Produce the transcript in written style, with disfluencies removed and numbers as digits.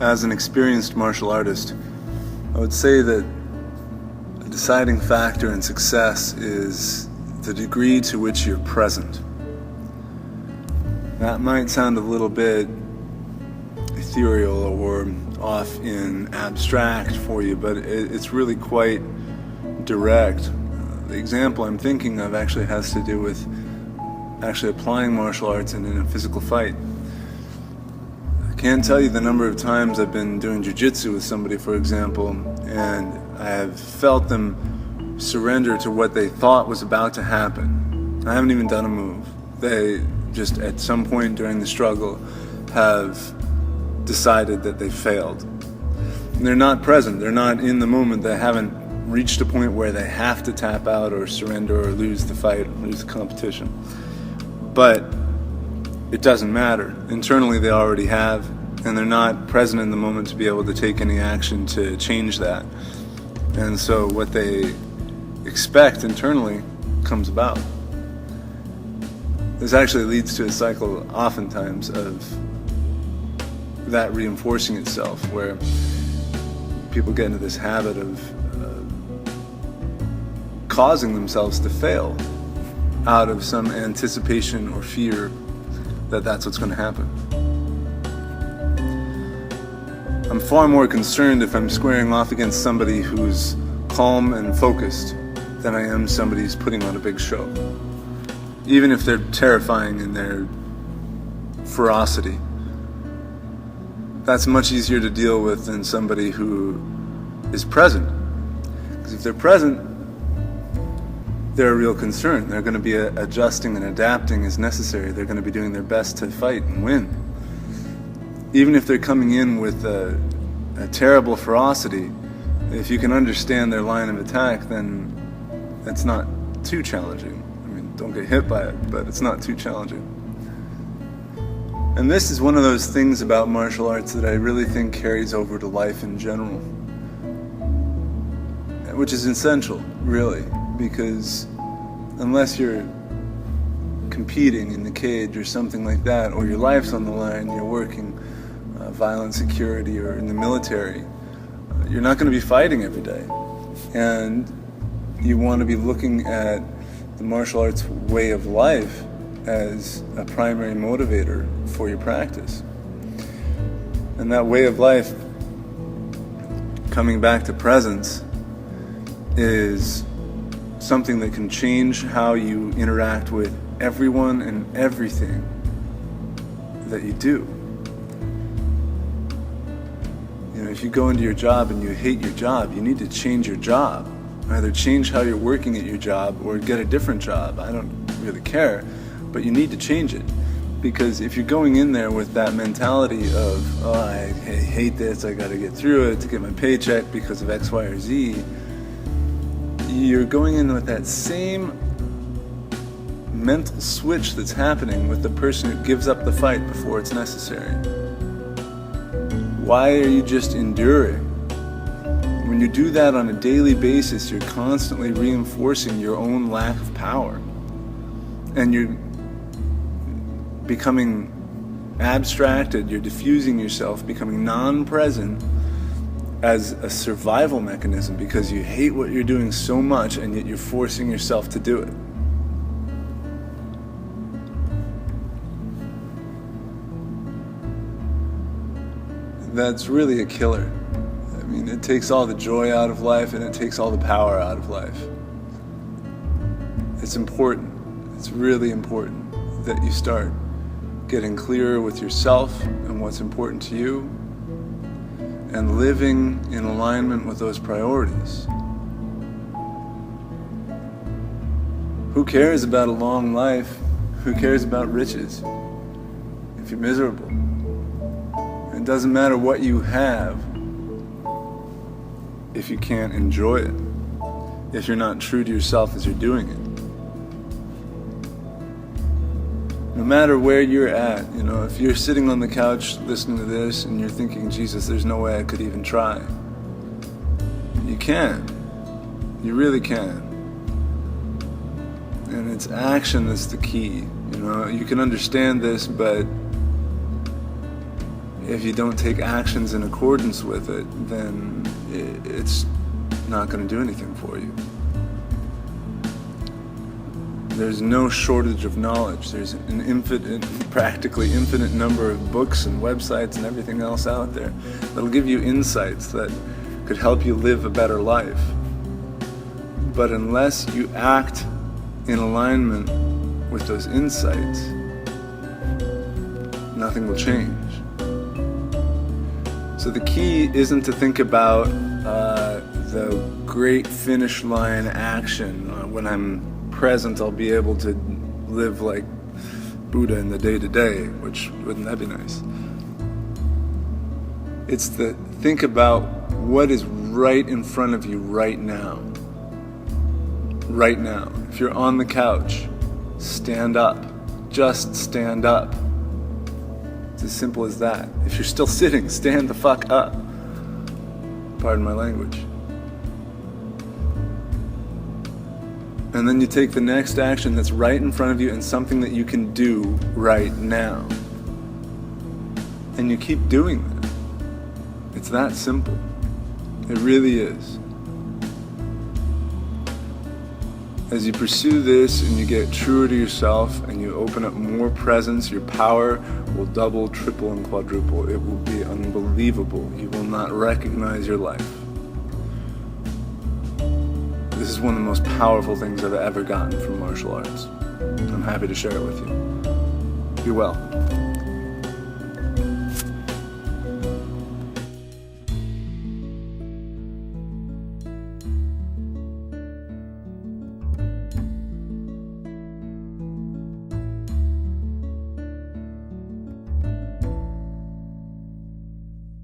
As an experienced martial artist, I would say that a deciding factor in success is the degree to which you're present. That might sound a little bit ethereal or off in abstract for you, but it's really quite direct. The example I'm thinking of actually has to do with actually applying martial arts in a physical fight. I can't tell you the number of times I've been doing jiu-jitsu with somebody, for example, and I have felt them surrender to what they thought was about to happen. I haven't even done a move. They just at some point during the struggle have decided that they failed. And they're not present. They're not in the moment. They haven't reached a point where they have to tap out or surrender or lose the fight, or lose the competition. But it doesn't matter. Internally they already have, and they're not present in the moment to be able to take any action to change that. And so what they expect internally comes about. This actually leads to a cycle oftentimes of that reinforcing itself, where people get into this habit of causing themselves to fail out of some anticipation or fear that that's what's going to happen. I'm far more concerned if I'm squaring off against somebody who's calm and focused than I am somebody who's putting on a big show. Even if they're terrifying in their ferocity. That's much easier to deal with than somebody who is present. Because if they're present, they're a real concern. They're going to be adjusting and adapting as necessary. They're going to be doing their best to fight and win. Even if they're coming in with a terrible ferocity, if you can understand their line of attack, then it's not too challenging. I mean, don't get hit by it, but it's not too challenging. And this is one of those things about martial arts that I really think carries over to life in general, which is essential, really, because unless you're competing in the cage or something like that, or your life's on the line, you're working violent security or in the military, you're not going to be fighting every day. And you want to be looking at the martial arts way of life as a primary motivator for your practice. And that way of life, coming back to presence, is something that can change how you interact with everyone and everything that you do. You know, if you go into your job and you hate your job, you need to change your job. Either change how you're working at your job or get a different job. I don't really care, but you need to change it. Because if you're going in there with that mentality of, oh, I hate this, I gotta get through it to get my paycheck because of X, Y, or Z, you're going in with that same mental switch that's happening with the person who gives up the fight before it's necessary. Why are you just enduring? When you do that on a daily basis, you're constantly reinforcing your own lack of power. And you're becoming abstracted, you're diffusing yourself, becoming non-present as a survival mechanism because you hate what you're doing so much and yet you're forcing yourself to do it. That's really a killer. I mean, it takes all the joy out of life and it takes all the power out of life. It's important. It's really important that you start getting clearer with yourself and what's important to you and living in alignment with those priorities. Who cares about a long life? Who cares about riches if you're miserable? It doesn't matter what you have if you can't enjoy it, if you're not true to yourself as you're doing it. No matter where you're at, you know, if you're sitting on the couch listening to this and you're thinking, Jesus, there's no way I could even try. You can. You really can. And it's action that's the key. You know, you can understand this, but if you don't take actions in accordance with it, then it's not going to do anything for you. There's no shortage of knowledge. There's an practically infinite number of books and websites and everything else out there that'll give you insights that could help you live a better life. But unless you act in alignment with those insights, nothing will change. So the key isn't to think about the great finish line action. When I'm present, I'll be able to live like Buddha in the day-to-day, which wouldn't that be nice? It's to think about what is right in front of you right now. Right now. If you're on the couch, stand up. Just stand up. It's as simple as that. If you're still sitting, stand the fuck up. Pardon my language. And then you take the next action that's right in front of you and something that you can do right now. And you keep doing that. It's that simple. It really is. As you pursue this and you get truer to yourself and you open up more presence, your power will double, triple, and quadruple. It will be unbelievable. You will not recognize your life. This is one of the most powerful things I've ever gotten from martial arts. I'm happy to share it with you. Be well.